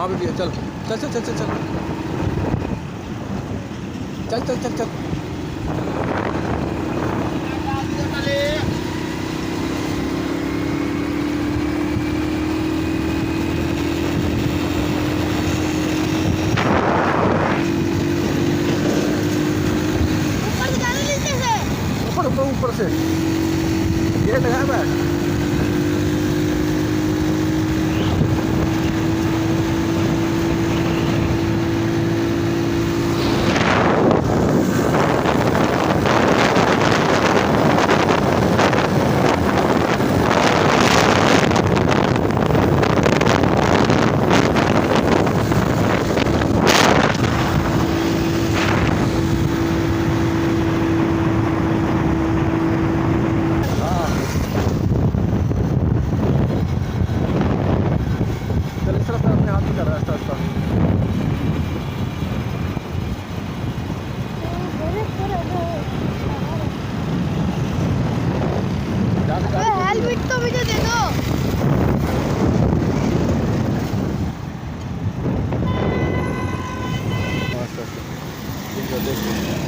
पे भी है। चल चल चल चल चल चल चल चल चल चल ऊपर से गेट है मैं हेलमेट तो मुझे दे दो।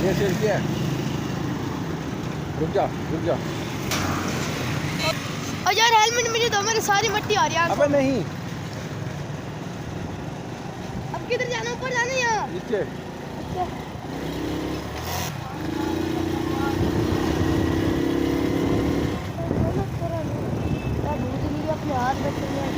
ये शेर क्या है? रुक जा रुक जा। और यार हेलमेट मुझे दो, मेरी सारी मट्टी आ रही है। अबे नहीं, अब किधर जाना? ऊपर जाना यहाँ नीचे। अच्छा। अपने हाथ में